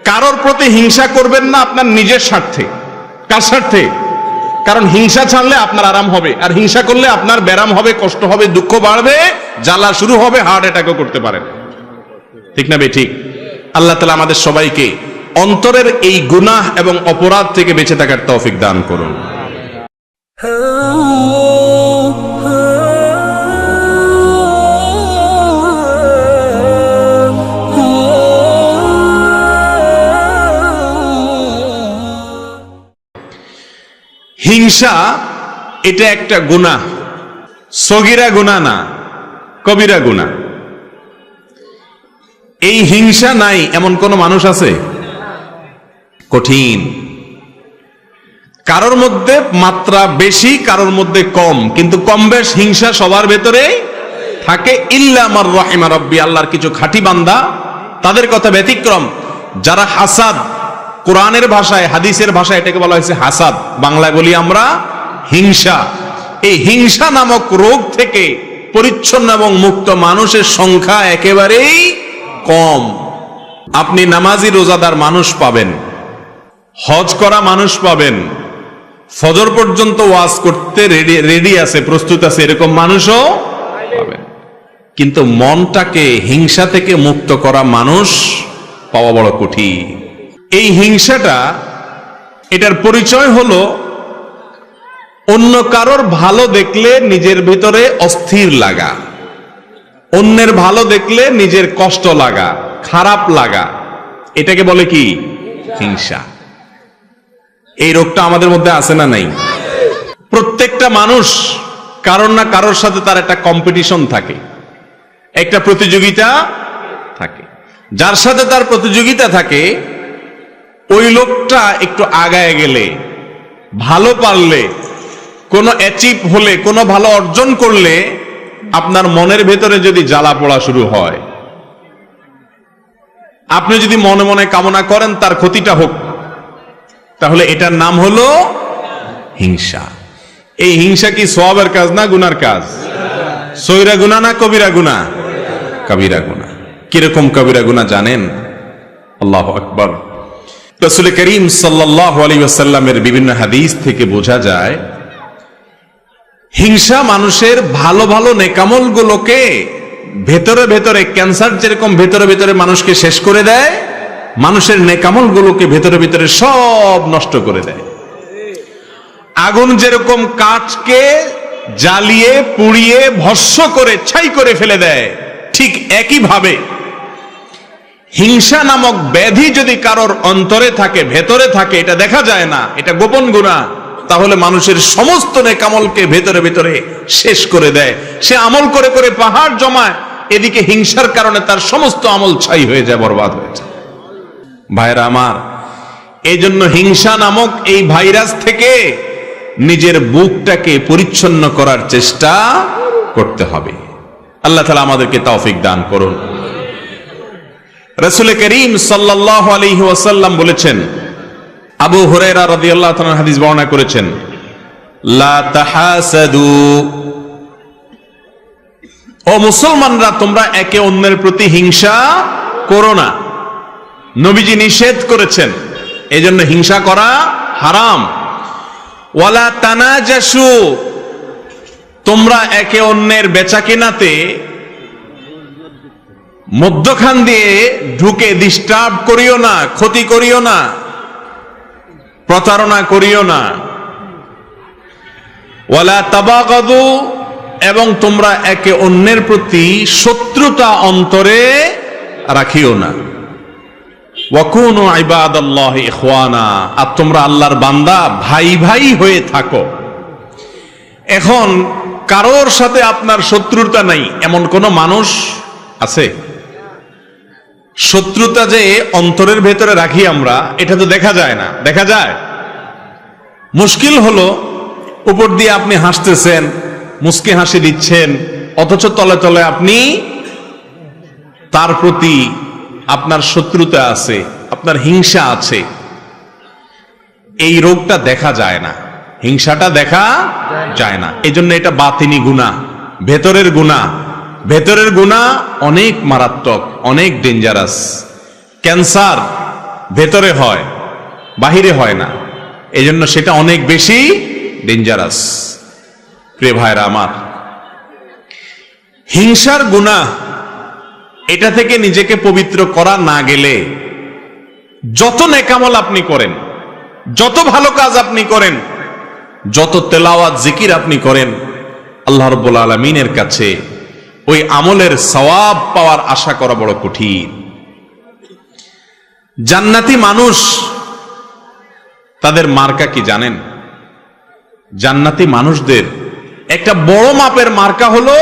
কারোর প্রতি হিংসা করবেন না আপনার নিজের স্বার্থে। কার স্বার্থে? কারণ হিংসা ছাড়লে আপনার আরাম হবে, আর হিংসা করলে আপনার ব্যারাম হবে, কষ্ট হবে, দুঃখ বাড়বে, জ্বালা শুরু হবে, হার্ট অ্যাটাকও করতে পারেন। ঠিক না ভাই? ঠিক। আল্লাহ তাআলা আমাদের সবাইকে অন্তরের এই গুনাহ এবং অপরাধ থেকে বেঁচে থাকার তৌফিক দান করুন। হিংসা এটা একটা গুনাহ, সগীরা গুনাহ না, কবিরা গুনাহ। এই হিংসা নাই এমন কোন মানুষ আছে? কঠিন। কারোর মধ্যে মাত্রা বেশি, কারোর মধ্যে কম, কিন্তু কম বেশ হিংসা সবার ভেতরে থাকে। ইল্লা মার রাহিমা রাব্বি, আল্লাহর কিছু খাঁটি বান্দা, তাদের কথা ব্যতিক্রম। যারা হাসাদ, কোরআনের ভাষায়, হাদিসের ভাষায় এটাকে বলা হয়েছে হাসাদ, বাংলায় বলি আমরা হিংসা। এই হিংসা নামক রোগ থেকে পরিচ্ছন্ন এবং মুক্ত মানুষের সংখ্যা একেবারেই কম। আপনি নামাজি রোজাদার মানুষ পাবেন, হজ করা মানুষ পাবেন, ফজর পর্যন্ত ওয়াজ করতে রেডি আছে, প্রস্তুত আছে, এরকম মানুষও পাবেন। কিন্তু মনটাকে হিংসা থেকে মুক্ত করা মানুষ পাওয়া বড় কঠিন। এই হিংসাটা, এটার পরিচয় হলো অন্য কারোর ভালো দেখলে নিজের ভিতরে অস্থির লাগা, অন্যের ভালো দেখলে নিজের কষ্ট লাগা, খারাপ লাগা, এটাকে বলে কি? হিংসা। এই রোগটা আমাদের মধ্যে আছে না নাই? প্রত্যেকটা মানুষ কারোর না কারোর সাথে তার একটা কম্পিটিশন থাকে, একটা প্রতিযোগিতা থাকে। যার সাথে তার প্রতিযোগিতা থাকে, ওই লোকটা একটু আগায় গেলে, ভালো পারলে, কোনো অ্যাচিভ হলে, কোনো ভালো অর্জন করলে, আপনার মনের ভেতরে যদি জ্বালা পোড়া শুরু হয়, আপনি যদি মনে মনে কামনা করেন তার ক্ষতিটা হোক, তাহলে এটার নাম হলো হিংসা। এই হিংসা কি সওয়াবের কাজ না গুনার কাজ? সগীরা গুনাহ না কবিরা গুনাহ? কবিরা গুনাহ। কিরকম কবিরা গুনাহ জানেন? আল্লাহু আকবার। রাসূল করিম সাল্লাল্লাহু আলাইহি ওয়াসাল্লামের বিভিন্ন হাদিস থেকে বোঝা যায়, হিংসা মানুষের ভালো ভালো নেকামল গুলোকে ভেতরে ভেতরে, ক্যান্সার যেরকম ভেতরে ভেতরে মানুষকে শেষ করে দেয়, মানুষের নেকামল গুলোকে ভেতরে ভেতরে সব নষ্ট করে দেয়। আগুন যেরকম কাঠকে জ্বালিয়ে পুড়িয়ে ভস্ম করে ছাই করে ফেলে দেয়, ঠিক একই ভাবে হিংসা নামক ব্যাধি যদি কারোর অন্তরে থাকে, ভেতরে থাকে, এটা দেখা যায় না, এটা গোপন গুনাহ, তাহলে মানুষের সমস্ত নেকামলকে ভেতরে ভেতরে শেষ করে দেয়। সে আমল করে করে পাহাড় জমায়, এদিকে হিংসার কারণে তার সমস্ত আমল ছাই হয়ে যায়, বরবাদ হয়ে যায়। ভাইরা আমার, এই জন্য হিংসা নামক এই ভাইরাস থেকে নিজের বুকটাকে পরিচ্ছন্ন করার চেষ্টা করতে হবে। আল্লাহ তাআলা আমাদেরকে তৌফিক দান করুন। রাসূল করিম সাল্লাল্লাহু আলাইহি ওয়াসাল্লাম বলেছেন, আবু হুরায়রা রাদিয়াল্লাহু তাআলা হাদিস বর্ণনা করেছেন, লা তাহাসাদু, ও মুসলমানরা তোমরা একে অন্যের প্রতি হিংসা করো না। নবীজি নিষেধ করেছেন, এজন্য হিংসা করা হারাম। ওয়ালা তানাজাসু, তোমরা একে অন্যের বেচাকেনাতে মধ্যখান দিয়ে ঢুকে ডিস্টার্ব করিও না, ক্ষতি করিও না, প্রতারণা করিও না। ওয়ালা তাবাগাদু, এবং তোমরা একে অন্যের প্রতি শত্রুতা অন্তরে রাখিও না। ওয়াকুনু ইবাদাল্লাহি ইখওয়ানা, আর তোমরা আল্লাহর বান্দা, ভাই ভাই হয়ে থাকো। এখন কারোর সাথে আপনার শত্রুতা নাই এমন কোন মানুষ আছে? শত্রুতা যে অন্তরের ভেতরে রাখি আমরা, এটা তো দেখা যায় না। দেখা যায়? মুশকিল হলো, উপর দিয়ে আপনি হাসতেছেন, মুস্কি হাসি দিচ্ছেন, অথচ তলে তলে আপনি তার প্রতি আপনার শত্রুতা আছে, আপনার হিংসা আছে। এই রোগটা দেখা যায় না, হিংসাটা দেখা যায় না। এই জন্য এটা বাতিনি গুনাহ, ভেতরের গুনাহ। ভেতরের গুনাহ অনেক মারাত্মক, অনেক ডেঞ্জারাস। ক্যান্সার ভেতরে হয়, বাহিরে হয় না। এই জন্য সেটা অনেক বেশি ডেঞ্জারাস। প্রিয় ভাইরা আমার, হিংসার গুনাহ, এটা থেকে নিজেকে পবিত্র করা না গেলে যত নেকামল আপনি করেন, যত ভালো কাজ আপনি করেন, যত তেলাওয়াত জিকির আপনি করেন, আল্লাহ রাব্বুল আলামিনের কাছে ওই আমলের সওয়াব পাওয়ার আশা করা বড় কঠিন। জান্নাতি মানুষ, তাদের মার্কা কি জানেন? জান্নাতি মানুষদের একটা বড় মাপের মার্কা হলো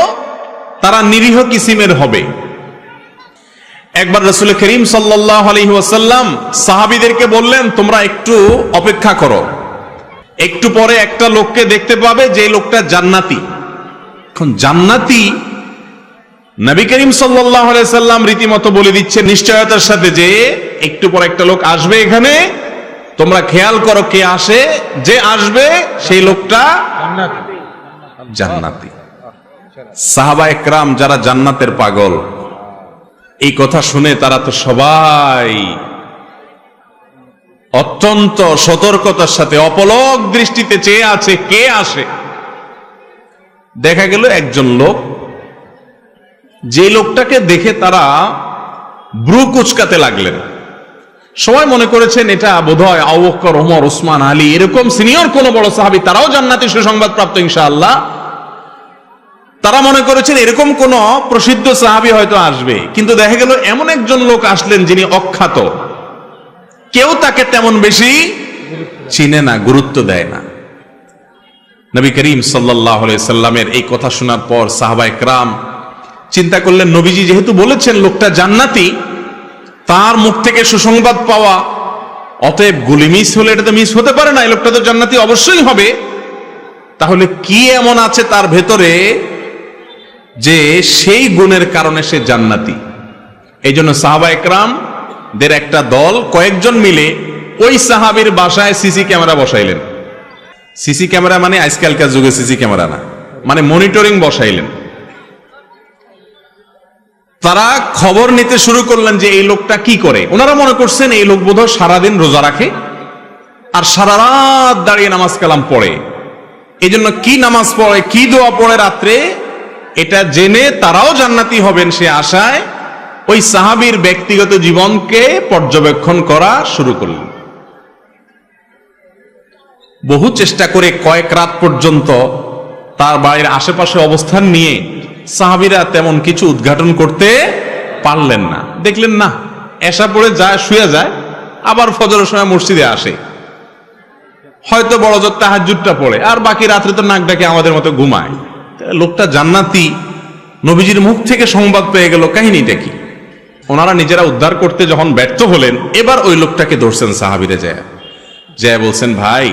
তারা নিরীহ কিসিমের হবে। একবার রাসূল করিম সাল্লাল্লাহু আলাইহি ওয়াসাল্লাম সাহাবীদেরকে বললেন, তোমরা একটু অপেক্ষা করো, একটু পরে একটা লোককে দেখতে পাবে যে লোকটা জান্নাতি। এখন জান্নাতি নবী করিম সাল্লাল্লাহু আলাইহি সাল্লাম রীতিমতো বলে দিচ্ছে নিশ্চয়তার সাথে যে একটু পর একটা লোক আসবে এখানে, তোমরা খেয়াল করো কে আসে, যে আসবে সেই লোকটা জান্নাতি। সাহাবায়ে কেরাম যারা জান্নাতের পাগল, এই কথা শুনে তারা তো সবাই অত্যন্ত সতর্কতার সাথে অপলক দৃষ্টিতে চেয়ে আছে কে আসে। দেখা গেল একজন লোক, যে লোকটাকে দেখে তারা ব্রু কুচকাতে লাগলেন। সবাই মনে করেছেন এটা বোধহয় আবু বকর, ওমর, ওসমান, আলী, এরকম সিনিয়র কোন বড় সাহাবী, তারাও জান্নাতি সুসংবাদ প্রাপ্ত ইনশাআল্লাহ। তারা মনে করেছেন এরকম কোন প্রসিদ্ধ সাহাবী হয়তো আসবে, কিন্তু দেখা গেল এমন একজন লোক আসলেন যিনি অখ্যাত, কেউ তাকে তেমন বেশি চিনে না, গুরুত্ব দেয় না। নবী করিম সাল্লাল্লাহু আলাইহি সাল্লামের এই কথা শোনার পর সাহাবায়ে কেরাম চিন্তা করলেন, নবীজি যেহেতু বলেছেন লোকটা জান্নাতি, তার মুখ থেকে সুসংবাদ পাওয়া, অতএব গুলি মিস হলে এটা তো মিস হতে পারে না, এই লোকটা তো জান্নাতি অবশ্যই হবে। তাহলে কি এমন আছে তার ভেতরে যে সেই গুণের কারণে সে জান্নাতি? এই জন্য সাহাবায়ে কেরামদের একটা দল কয়েকজন মিলে ওই সাহাবীর বাসায় সিসি ক্যামেরা বসাইলেন। সিসি ক্যামেরা মানে আজকালকার যুগে সিসি ক্যামেরা না, মানে মনিটরিং বসাইলেন। তারা খবর নিতে শুরু করলেন যে এই লোকটা কি করে। ওনারা মনে করছেন এই লোক বোধহয় সারাদিন রোজা রাখে আর সারা রাত দাঁড়িয়ে নামাজ কালাম পড়ে, এই জন্য কি নামাজ পড়ে, কি দোয়া পড়ে রাত্রে, এটা জেনে তারাও জান্নাতি হবেন সে আশায় ওই সাহাবীর ব্যক্তিগত জীবনকে পর্যবেক্ষণ করা শুরু করলেন। বহু চেষ্টা করে কয়েক রাত পর্যন্ত তার বাড়ির আশেপাশে অবস্থান নিয়ে সাহাবীরা তেমন কিছু উদ্ঘাটন করতে পারলেন না। দেখলেন না, এশা পড়ে যায়, শুয়ে যায়, আবার ফজরের সময় মসজিদে আসে, হয়তো বড় জোর তাহাজ্জুদটা পড়ে, আর বাকি রাত্রে তো নাক ডাকে আমাদের মতো ঘুমায়। লোকটা জান্নাতি, নবীজির মুখ থেকে সংবাদ পেয়ে গেল, কাহিনীটা কি? ওনারা নিজেরা উদ্ধার করতে যখন ব্যর্থ হলেন, এবার ওই লোকটাকে ধরছেন সাহাবীরা, যায় বলছেন, ভাই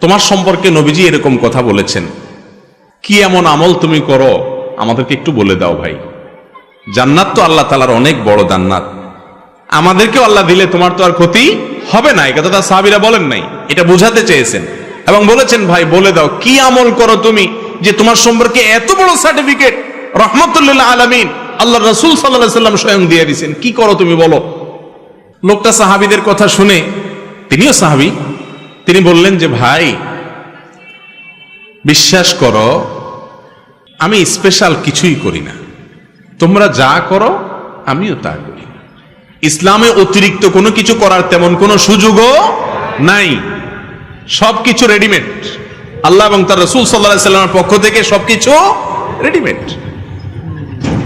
তোমার সম্পর্কে নবীজি এরকম কথা বলেছেন, কি এমন আমল তুমি করো আমাদেরকে একটু বলে দাও ভাই। জান্নাত তো আল্লাহ তাআলার অনেক বড় জান্নাত, আমাদেরকেও আল্লাহ দিলে তোমার তো আর ক্ষতি হবে না। এই কথাটা সাহাবীরা বলেন নাই, এটা বোঝাতে চেয়েছেন এবং বলেছেন, ভাই বলে দাও কি আমল করো তুমি যে তোমার সম্পর্কে এত বড় সার্টিফিকেট রাহমাতুল লিল আলামিন আল্লাহ রাসূল সাল্লাল্লাহু আলাইহি ওয়াসাল্লাম স্বয়ং দিয়ে দিয়েছেন, কি করো তুমি বলো। লোকটা সাহাবীদের কথা শুনে, তিনিও সাহাবী, তিনি বললেন যে ভাই বিশ্বাস করো আমি স্পেশাল কিছুই করি না, তোমরা যা করো আমিও তা করি। ইসলামে অতিরিক্ত কোনো কিছু করার তেমন কোনো সুযোগও নাই, সবকিছু রেডিমেড। আল্লাহ এবং তার রাসূল সাল্লাল্লাহু আলাইহি ওয়াসাল্লামের পক্ষ থেকে সবকিছু রেডিমেড।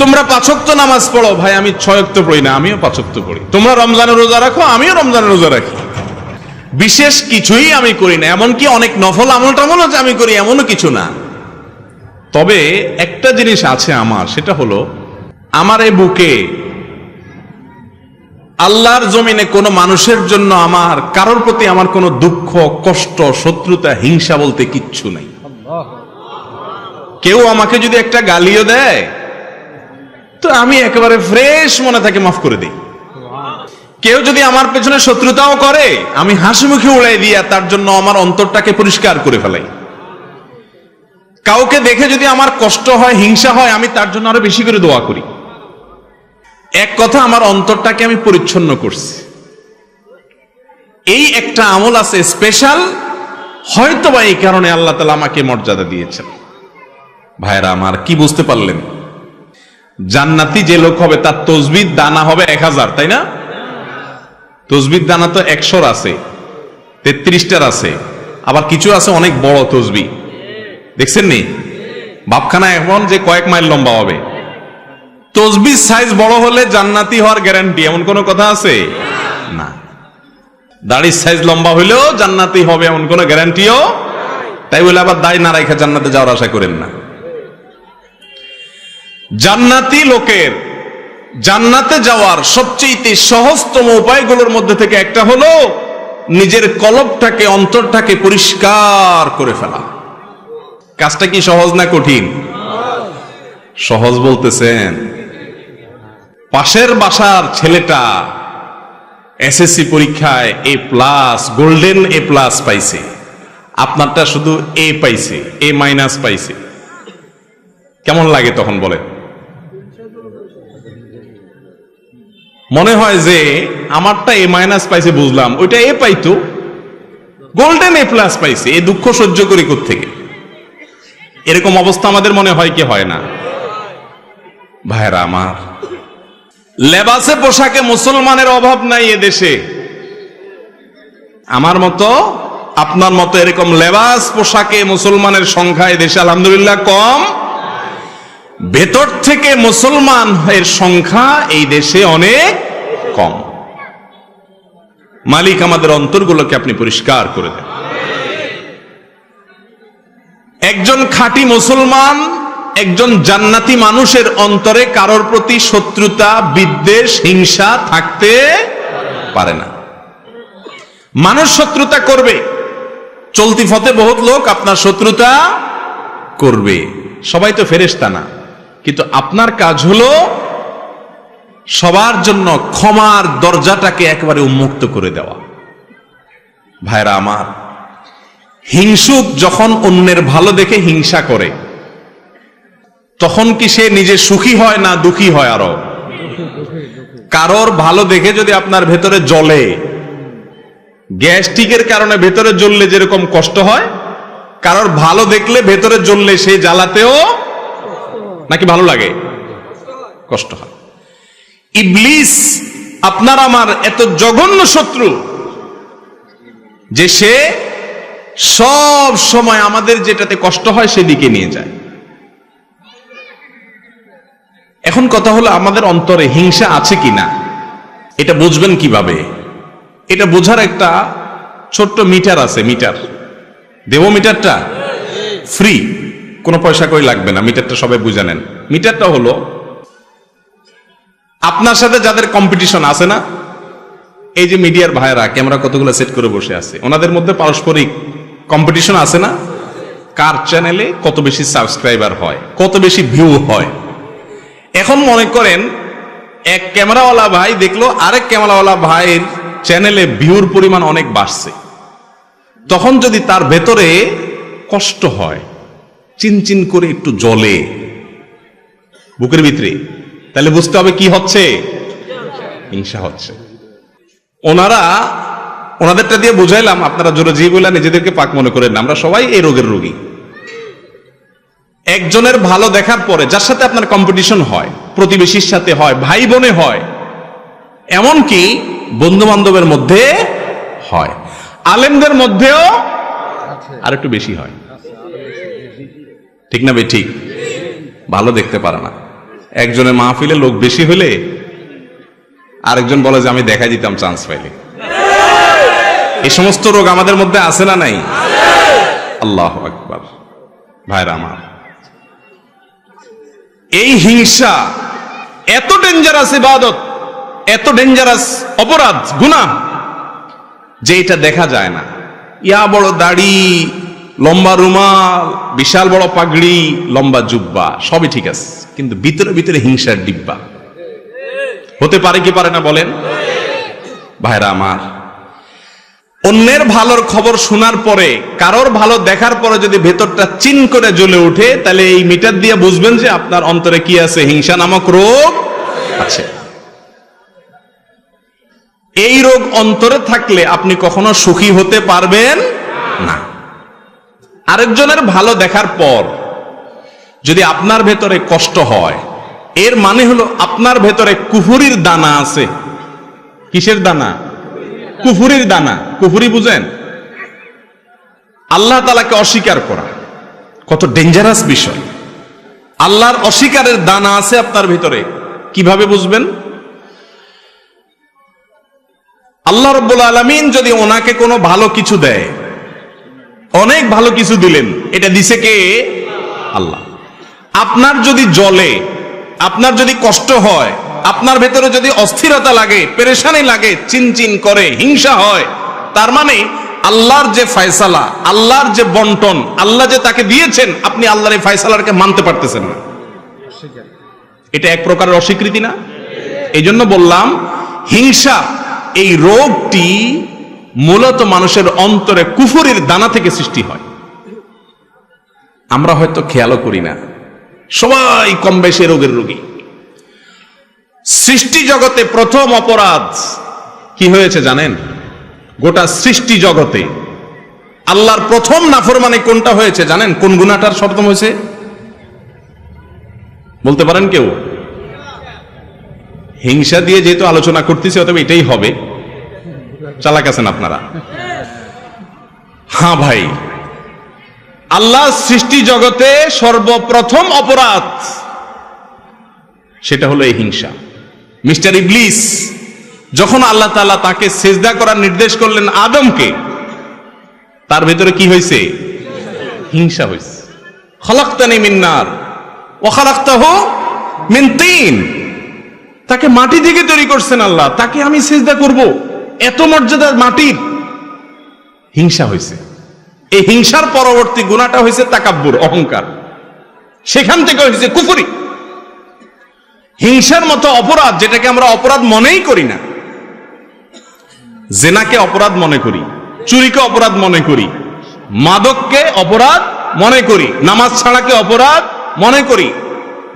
তোমরা 5 ওয়াক্ত নামাজ পড়ো, ভাই আমি 6 ওয়াক্ত পড়ি না, আমিও 5 ওয়াক্ত পড়ি। তোমরা রমজানের রোজা রাখো, আমিও রমজানের রোজা রাখি। বিশেষ কিছুই আমি করি না, এমনকি অনেক নফল আমল টামলও যে আমি করি এমনও কিছু না। তবে একটা জিনিস আছে আমার, সেটা হলো আমার এই বুকে আল্লাহর জমিনে কোনো মানুষের জন্য আমার কারোর প্রতি আমার কোনো দুঃখ, কষ্ট, শত্রুতা, হিংসা বলতে কিচ্ছু নাই। কেউ আমাকে যদি একটা গালিও দেয় তো আমি একেবারে ফ্রেশ মনে থাকে মাফ করে দিই। কেউ যদি আমার পেছনে শত্রুতাও করে আমি হাসি মুখে উড়াই দিয়া তার জন্য আমার অন্তরটাকে পরিষ্কার করে ফেলাই। কাউকে দেখে যদি আমার কষ্ট হয়, হিংসা হয়, আমি তার জন্য আরো বেশি করে দোয়া করি। এক কথা, আমার অন্তরটাকে আমি পরিচ্ছন্ন করছি। এই একটা আমল আছে স্পেশাল, হয়তোবা এই কারণে আল্লাহ তাআলা আমাকে মর্যাদা দিয়েছেন। ভাইরা আমার, কি বুঝতে পারলেন? জান্নাতি যে লোক হবে তার তসবিহ দানা হবে 1000, তাই না? তসবিহ দানা তো 100 আছে, 33টার আছে, আবার কিছু আছে অনেক বড় তসবিহ, দেখছেন নি? বাপখানা এমন যে কয়েক মাইল লম্বা হবে। তসবিহ সাইজ বড় হলে জান্নাতি হওয়ার গ্যারান্টি এমন কোন কথা আছে না। দাড়ির সাইজ লম্বা হইলেও জান্নাতি হবে এমন কোন গ্যারান্টিও, তাই বলে আবার দাড়ি না রাখা জান্নাতে যাওয়ার আশা করেন না। জান্নাতি লোকের জান্নাতে যাওয়ার সবচেয়ে সহজতম উপায়গুলোর মধ্যে থেকে একটা হলো নিজের কলবটাকে, অন্তরটাকে পরিষ্কার করে ফেলা। কাজটা কি সহজ না কঠিন? সহজ বলতেছেন? পাশের বাসার ছেলেটা এসএসসি পরীক্ষায় A+, গোল্ডেন A+ পাইছে, আপনারটা শুধু A পাইছে, A- পাইছে, কেমন লাগে তখন বলে? মনে হয় যে আমারটা A- পাইছে বুঝলাম, ওইটা A পাইতো, গোল্ডেন A+ পাইছে, এই দুঃখ সহ্য করি কোত্থেকে? এরকম অবস্থা আমাদের মনে হয় কি হয় না? ভাইরা আমার, লেবাসে পোশাকে মুসলমানের অভাব নাই এদেশে। আমার মতো আপনার মতো এরকম লেবাস পোশাকে মুসলমানের সংখ্যা এদেশে আলহামদুলিল্লাহ কম। ভেতর থেকে মুসলমান এর সংখ্যা এই দেশে অনেক কম। মালিক আমাদের অন্তরগুলোকে আপনি পরিষ্কার করে দেন। একজন খাঁটি মুসলমান, একজন জান্নাতি মানুষের অন্তরে কারোর প্রতি শত্রুতা, বিদ্বেষ, হিংসা থাকতে পারে না। মানুষ শত্রুতা করবে, চলতি পথে বহুত লোক আপনার শত্রুতা করবে, সবাই তো ফেরেশতা না, কিন্তু আপনার কাজ হলো সবার জন্য ক্ষমার দরজাটাকে একেবারে উন্মুক্ত করে দেওয়া। ভাইরা আমার, হিংসুক যখন অন্যের ভালো দেখে হিংসা করে, তখন কি সে নিজে সুখী হয় না দুঃখী হয়? আরো কারোর ভালো দেখে যদি আপনার ভেতরে জ্বলে, গ্যাস্ট্রিকের কারণে ভেতরে জ্বললে যেরকম কষ্ট হয়, কারোর ভালো দেখলে ভেতরে জ্বললে সেই জ্বালাতেও নাকি ভালো লাগে? কষ্ট হয়। ইবলিস আপনার আমার এত জঘন্য শত্রু যে সে সব সময় আমাদের যেটাতে কষ্ট হয় সেদিকে নিয়ে যায়। এখন কথা হলো, আমাদের অন্তরে হিংসা আছে কিনা এটা বুঝবেন কিভাবে? এটা বোঝার একটা ছোট্ট মিটার আছে। মিটার দেব, মিটারটা ফ্রি, কোনো পয়সা কই লাগবে না, মিটারটা সবাই বুঝে নেন। মিটারটা হলো আপনার সাথে যাদের কম্পিটিশন আছে না, এই যে মিডিয়ার ভাইরা ক্যামেরা কতগুলো সেট করে বসে আছে, ওনাদের মধ্যে পারস্পরিক কম্পিটিশন আছে না? কার চ্যানেলে কত বেশি সাবস্ক্রাইবার হয়, কত বেশি ভিউ হয়। এখন মনে করেন এক ক্যামেরাওয়ালা ভাই দেখলো আরেক ক্যামেরাওয়ালা ভাইয়ের চ্যানেলে ভিউর পরিমাণ অনেক বাড়ছে, তখন যদি তার ভেতরে কষ্ট হয়, চিনচিন করে একটু জ্বলে বুকের ভিতরে, তাহলে বুঝতে হবে কি হচ্ছে? হিংসা হচ্ছে। ওনাদেরটা দিয়ে বুঝাইলাম, আপনারা জোরে জি বলে নিজেদেরকে পাক মনে করেন না, আমরা সবাই এই রোগের রোগী। একজনের ভালো দেখার পরে যার সাথে আপনার কম্পিটিশন হয়, প্রতিবেশীর সাথে হয়, ভাই বোনে হয়, এমনকি বন্ধু বান্ধবের মধ্যে হয়, আলেমদের মধ্যেও আর একটু বেশি হয়, ঠিক না ভাই? ঠিক, ভালো দেখতে পারে না। একজনের মাহফিলে লোক বেশি হলে আরেকজন বলে যে আমি দেখা দিতাম চান্স পাইলে। এই সমস্ত রোগ আমাদের মধ্যে আছে না নাই? আল্লাহু আকবার। ভাইরা আমার, এই হিংসা এত ডেঞ্জারাস ইবাদত, এত ডেঞ্জারাস অপরাধ, গুনাহ, যে এটা দেখা যায় না। ইয়া বড় দাড়ি, লম্বা রুমাল, বিশাল বড় পাগড়ি, লম্বা জুব্বা, সবই ঠিক আছে, কিন্তু ভিতরে ভিতরে হিংসার ডিব্বা। হতে পারে কি পারে না বলেন? ভাইরা আমার, অন্যের ভালোর খবর শোনার পরে, কারোর ভালো দেখার পরে যদি ভেতরটা চিন করে জ্বলে ওঠে, তাহলে এই মিটার দিয়ে বুঝবেন যে আপনার অন্তরে কি আছে? হিংসা নামক রোগ আছে। এই রোগ অন্তরে থাকলে আপনি কখনো সুখী হতে পারবেন না। আরেকজনের ভালো দেখার পর যদি আপনার ভেতরে কষ্ট হয়, এর মানে হলো আপনার ভেতরে কুফুরির দানা আছে। কিসের দানা? কুফুরির দানা। কুফুরি বুঝেন? আল্লাহ তাআলাকে অস্বীকার করা কত ডেঞ্জারাস বিষয়। আল্লাহর অস্বীকারের দানা আছে আপনার ভিতরে। কিভাবে বুঝবেন? আল্লাহ রাব্বুল আলামিন যদি ওনাকে কোনো ভালো কিছু দেয়, অনেক ভালো কিছু দিলেন, এটা দিছে কে? আল্লাহ। আপনার যদি জ্বলে, আপনার যদি কষ্ট হয়, আপনার ভেতরে যদি অস্থিরতা লাগে, পেরেশানি লাগে, চিনচিন করে, হিংসা হয়, তার মানে আল্লাহর যে ফয়সালা, আল্লাহর যে বন্টন, আল্লাহ যে তাকে দিয়েছেন, আপনি আল্লাহর এই ফয়সালাকে মানতে পারতেছেন না। এটা এক প্রকারের অস্বীকৃতি না? এই জন্য বললাম, হিংসা এই রোগটি মূলত মানুষের অন্তরে কুফুরির দানা থেকে সৃষ্টি হয়। আমরা হয়তো খেয়ালও করি না, সবাই কম বেশি রোগের রোগী। সৃষ্টি জগতে প্রথম অপরাধ কি হয়েছে জানেন? গোটা সৃষ্টি জগতে আল্লাহর প্রথম নাফরমানি কোনটা হয়েছে জানেন? কোন গুনাহটার প্রথম হয়েছে বলতে পারেন কেউ? হিংসা দিয়ে যেহেতু আলোচনা করতেছি, অতএব এটাই হবে। চালাক আছেন আপনারা? হ্যাঁ ভাই, আল্লাহ সৃষ্টি জগতে সর্বপ্রথম অপরাধ সেটা হলো এই হিংসা। মিস্টার ইবলিস যখন আল্লাহ তাআলা তাকে সিজদা করার নির্দেশ করলেন আদমকে, তার ভেতরে কি হয়েছে? হিংসা হয়েছে। খলাকতানি মিন নার ওয়া খলাকতাহু মিন তিন। তাকে মাটি থেকে তৈরি করছেন আল্লাহ, তাকে আমি সিজদা করব, এত মর্যাদার মাটির। হিংসা হয়েছে। এই হিংসার পরবর্তী গুনাহটা হয়েছে তাকাব্বুর, অহংকার। সেখান থেকে হয়েছে কুফরি। হিংসার মতো অপরাধ, যেটাকে আমরা অপরাধ মনেই করি না, জেনাকে অপরাধ মনে করি, চুরিকে অপরাধ মনে করি, মাদককে অপরাধ মনে করি, নামাজ ছাড়াকে অপরাধ মনে করি,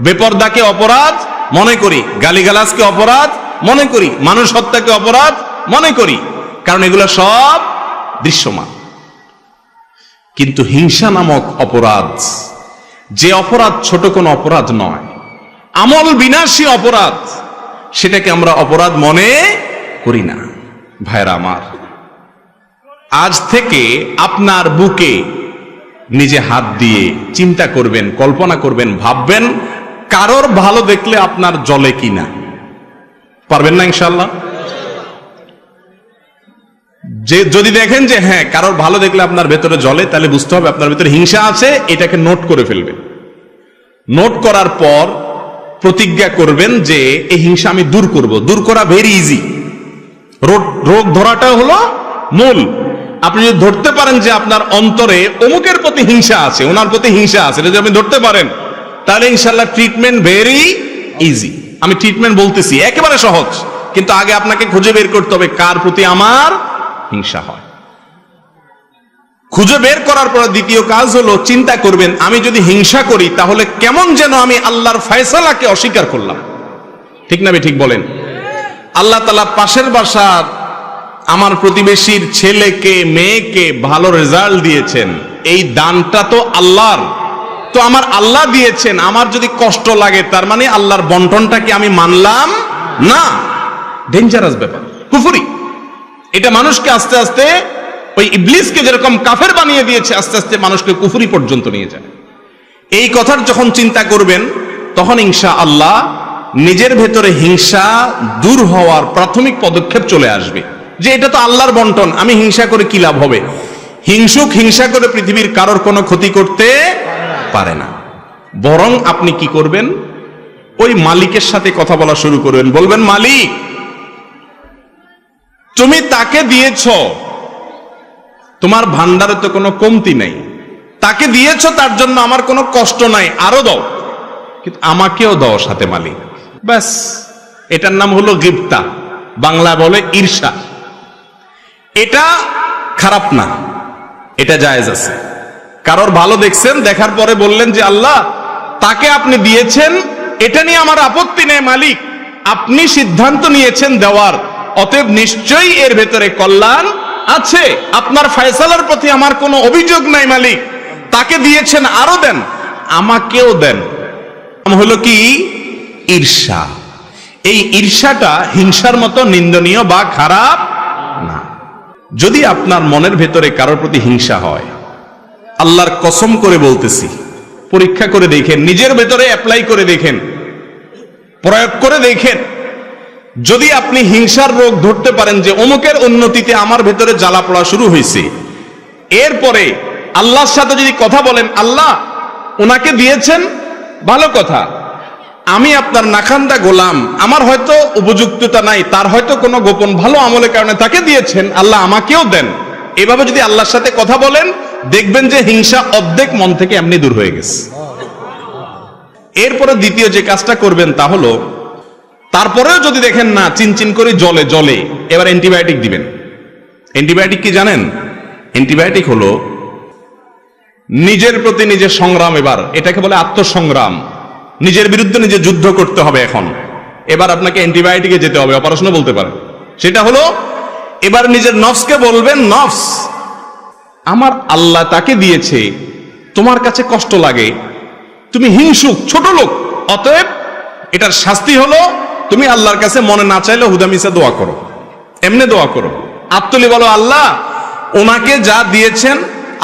বেপরদাকে অপরাধ মনে করি, গালিগালাজকে অপরাধ মনে করি, মানুষ হত্যাকে অপরাধ মনে করি, কারণ এগুলো সব দৃশ্যমান। কিন্তু হিংসা নামক অপরাধ, যে অপরাধ ছোট কোনো অপরাধ নয়, আমল বিনাশী অপরাধ, সেটাকে আমরা অপরাধ মনে করি না। ভাইরা আমার, আজ থেকে আপনার বুকে নিজে হাত দিয়ে চিন্তা করবেন, কল্পনা করবেন, ভাববেন কারোর ভালো দেখলে আপনার জ্বলে কিনা। পারবেন না ইনশাআল্লাহ? যে যদি দেখেন যে হ্যাঁ কারোর ভালো দেখলে আপনার ভেতরে জ্বলে, তাহলে বুঝতে হবে আপনার ভেতরে হিংসা আছে। এটাকে নোট করে ফেলবেন। নোট করার পর প্রতিজ্ঞা করবেন যে এই হিংসা আমি দূর করব। দূর করা ভেরি ইজি। রোগ ধরাটা হলো মূল। আপনি যদি ধরতে পারেন যে আপনার অন্তরে অমুকের প্রতি হিংসা আছে, ওনার প্রতি হিংসা আছে, যদি আপনি ধরতে পারেন, তাহলে ইনশাআল্লাহ ট্রিটমেন্ট ভেরি ইজি। আমি ট্রিটমেন্ট বলতেছি একেবারে সহজ, কিন্তু আগে আপনাকে খুঁজে বের করতে হবে কার প্রতি আমার হিংসা হয়। খুঁজে বের করার পর দ্বিতীয় কাজ হলো চিন্তা করবেন, আমি যদি হিংসা করি তাহলে কেমন যেন আমি আল্লাহর ফয়সালাকে অস্বীকার করলাম। ঠিক না? ঠিক বলেন। আল্লাহ তাআলা পাশের বাসার আমার প্রতিবেশীর ছেলেকে মেয়েকে ভালো রেজাল্ট দিয়েছেন, এই দানটা তো আল্লাহর, তো আমার আল্লাহ দিয়েছেন, আমার যদি কষ্ট লাগে তার মানে আল্লাহর বন্টনটাকে আমি মানলাম না। ডেঞ্জারাস ব্যাপার, কুফরি। এটা মানুষকে আস্তে আস্তে ওই ইবলিসকে যেরকম কাফের বানিয়ে দিয়েছে, আস্তে আস্তে মানুষকে কুফরি পর্যন্ত নিয়ে যায়। এই কথার যখন চিন্তা করবেন, তখন ইনশাআল্লাহ নিজের ভেতরে হিংসা দূর হওয়ার প্রাথমিক পদক্ষেপ চলে আসবে, যে এটা তো আল্লাহর বন্টন, আমি হিংসা করে কি লাভ হবে? হিংসুক হিংসা করে পৃথিবীর কারোর কোনো ক্ষতি করতে পারে না। বরং আপনি কি করবেন? ওই মালিকের সাথে কথা বলা শুরু করবেন। বলবেন, মালিক, তুমি তাকে দিয়েছ, তোমার ভান্ডারে তো কোনো কমতি নাই, তাকে দিয়েছ, তার জন্য আমার কোনো কষ্ট নাই, আরো দাও, কিন্তু আমাকেও দাও সাথে মালিক। ব্যাস, এটার নাম হলো গিবতা, বাংলা বলে ঈর্ষা। এটা খারাপ না, এটা জায়েজ আছে। কারোর ভালো দেখছেন, দেখার পরে বললেন যে আল্লাহ, তাকে আপনি দিয়েছেন, এটা নিয়ে আমার আপত্তি নেই মালিক, আপনি সিদ্ধান্ত নিয়েছেন দেওয়ার, অতএব নিশ্চয়ই এর ভেতরে কল্যাণ আছে। আপনার ফয়সালার প্রতি আমার কোনো অভিযোগ নাই মালিক, তাকে দিয়েছেন আরো দেন, আমাকেও দেন। হলো কি? ঈর্ষা। এই ঈর্ষাটা হিংসার মতো নিন্দনীয় বা খারাপ না। যদি আপনার মনের ভেতরে কারোর প্রতি হিংসা হয়, আল্লাহর কসম করে বলতেছি, পরীক্ষা করে দেখেন, নিজের ভেতরে অ্যাপ্লাই করে দেখেন, প্রয়োগ করে দেখেন। যদি আপনি হিংসার রোগ ধরতে পারেন যে অমুকের উন্নতিতে আমার ভেতরে জ্বালা পড়া শুরু হয়েছে, এরপরে আল্লাহর সাথে যদি কথা বলেন, আল্লাহ ওনাকে দিয়েছেন ভালো কথা, আমি আপনার নাখান্দা গোলাম, আমার হয়তো উপযুক্ততা নাই, তার হয়তো কোনো গোপন ভালো আমলের কারণে তাকে দিয়েছেন, আল্লাহ আমাকেও দেন। এভাবে যদি আল্লাহর সাথে কথা বলেন, দেখবেন যে হিংসা অর্ধেক মন থেকে এমনি দূর হয়ে গেছে। এরপরে দ্বিতীয় যে কাজটা করবেন তা হলো, তারপরেও যদি দেখেন না চিনচিন করে জলে জলে, এবার অ্যান্টিবায়োটিক দিবেন। অ্যান্টিবায়োটিক কি জানেন? অ্যান্টিবায়োটিক হলো নিজের প্রতি নিজের সংগ্রাম। এবার এটাকে বলে আত্মসংগ্রাম। নিজের বিরুদ্ধে নিজে যুদ্ধ করতে হবে। এখন এবার আপনাকে অ্যান্টিবায়োটিকে যেতে হবে, অপারেশনও বলতে পারে। সেটা হলো এবার নিজের নফসকে বলবেন, নফস আমার আল্লাহ তাকে দিয়েছে, তোমার কাছে কষ্ট লাগে, তুমি হিংসুক, ছোট লোক, অতএব এটার শাস্তি হলো তুমি আল্লাহর কাছে মনে না চাইলে হুদামিসা দোয়া করো, এমনি দোয়া করো। আত্মলি বলো, আল্লাহ ওনাকে যা দিয়েছেন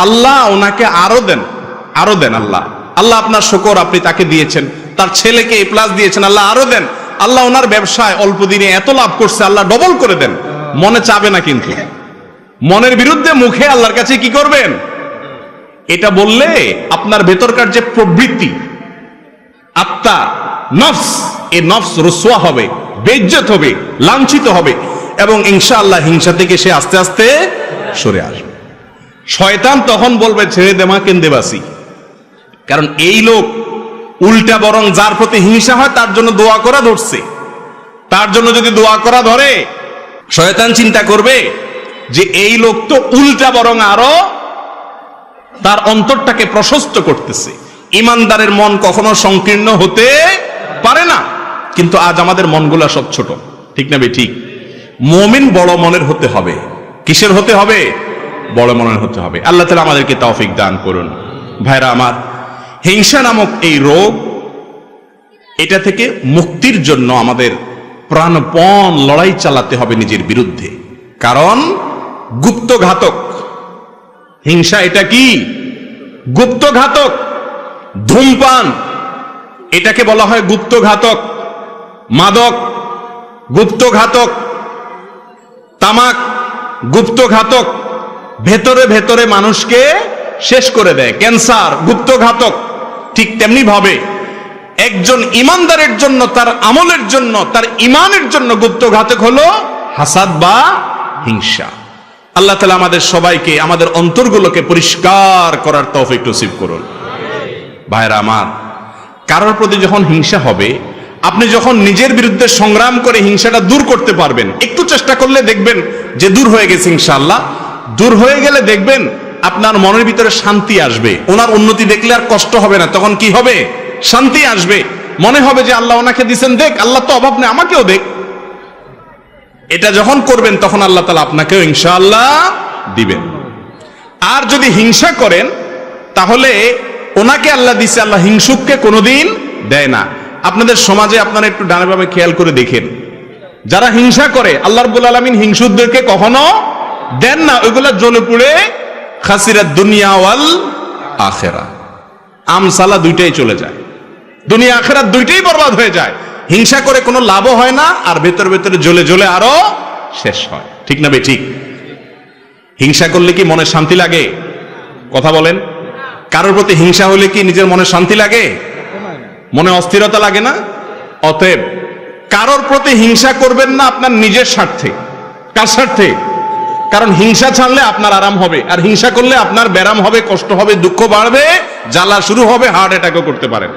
আল্লাহ ওনাকে আরো দেন, আরো দেন। আল্লাহ আল্লাহ আপনার শুকর, আপনি তাকে দিয়েছেন, তার ছেলেকে এ প্লাস দিয়েছেন, আল্লাহ আরো দেন। আল্লাহ ওনার ব্যবসায় অল্প দিনে এত লাভ করছে, আল্লাহ ডবল করে দেন। মনে চাবে না, কিন্তু মনের বিরুদ্ধে মুখে আল্লাহর কাছে কি করবেন? এটা বললে আপনার ভেতরকার যে প্রবৃত্তি, আত্মা, নফস, এই নফস রুসওয়া হবে, বেইজ্জত হবে, লাঞ্ছিত হবে, এবং ইনশাআল্লাহ হিংসা থেকে সে আস্তে আস্তে সরে আসবে। শয়তান তখন বলবে, ছেড়ে দেমা কেন্দেবাসী। কারণ এই লোক উল্টা বরং যার প্রতি হিংসা হয় তার জন্য দোয়া করা ধরছে। তার জন্য যদি দোয়া করা ধরে, শয়তান চিন্তা করবে যে এই লোক তো উল্টা বরং আরো তার অন্তরটাকে প্রশস্ত করতেছে। ইমানদারের মন কখনো সংকীর্ণ হতে পারে না, কিন্তু আজ আমাদের মনগুলা সব ছোট, ঠিক না? ঠিক। মুমিন বড় মনের হতে হবে। কিসের হতে হবে? বড় মনের হতে হবে। আল্লাহ তাআলা আমাদেরকে তৌফিক দান করুন। ভাইরা আমার, হিংসা নামক এই রোগ, এটা থেকে মুক্তির জন্য আমাদের প্রাণপণ লড়াই চালাতে হবে নিজের বিরুদ্ধে। কারণ গুপ্ত ঘাতক হিংসা। এটা কি? গুপ্ত ঘাতক। ধূমপান, এটাকে বলা হয় গুপ্ত ঘাতক। মাদক গুপ্ত ঘাতক, তামাক গুপ্ত ঘাতক, ভেতরে ভেতরে মানুষকে শেষ করে দেয়। ক্যান্সার গুপ্ত ঘাতক। ঠিক তেমনি ভাবে একজন ইমানদারের জন্য, তার আমলের জন্য, তার ইমানের জন্য গুপ্ত ঘাতক হলো হাসাদ বা হিংসা। আল্লাহ তাআলা আমাদের সবাইকে, আমাদের অন্তরগুলোকে পরিষ্কার করার তৌফিক নসিব করুন। ভাইরা আমার, কারোর প্রতি যখন হিংসা হবে, আপনি যখন নিজের বিরুদ্ধে সংগ্রাম করে হিংসাটা দূর করতে পারবেন, একটু চেষ্টা করলে দেখবেন যে দূর হয়ে গেছে ইনশাআল্লাহ। দূর হয়ে গেলে দেখবেন আপনার মনের ভিতরে শান্তি আসবে। ওনার উন্নতি দেখলে আর কষ্ট হবে না, তখন কি হবে? শান্তি আসবে। মনে হবে যে আল্লাহ ওনাকে দিয়েছেন, দেখ, আল্লাহ তো অভাব নেই, আমাকেও দেখ। এটা যখন করবেন তখন আল্লাহ তাআলা আপনাকেও ইনশাআল্লাহ দিবেন। আর যদি হিংসা করেন, তাহলে ওনাকে আল্লাহ দিছে, আল্লাহ হিংসুককে কোনোদিন দেয় না। আপনাদের সমাজে আপনারা একটু ডানে বামে খেয়াল করে দেখেন, যারা হিংসা করে আল্লাহ রাব্বুল আলামিন হিংসুকদেরকে কখনো দেন না। ওইগুলা জ্বলে পুড়ে খাসিরাত দুনিয়া ওয়াল আখিরা, আমসালা দুইটাই চলে যায়। দুনিয়া আখিরাত দুইটাই বরবাদ হয়ে যায়। হিংসা করে কোনো লাভও হয় না, আর ভেতর ভেতরে জ্বলে জ্বলে আরো শেষ হয়। ঠিক না? ঠিক। হিংসা করলে কি মনে শান্তি লাগে? কথা বলেন। কারোর প্রতি হিংসা হলে কি নিজের মনে শান্তি লাগে? মনে অস্থিরতা লাগে না? অতএব কারোর প্রতি হিংসা করবেন না আপনার নিজের স্বার্থে। কার স্বার্থে? কারণ হিংসা ছাড়লে আপনার আরাম হবে, আর হিংসা করলে আপনার ব্যারাম হবে, কষ্ট হবে, দুঃখ বাড়বে, জ্বালা শুরু হবে, হার্ট অ্যাটাকও করতে পারেন।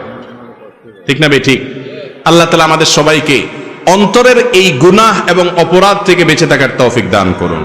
ঠিক না? ঠিক। আল্লাহ তাআলা আমাদের সবাইকে অন্তরের এই গুনাহ এবং অপরাধ থেকে বেঁচে থাকার তৌফিক দান করুন।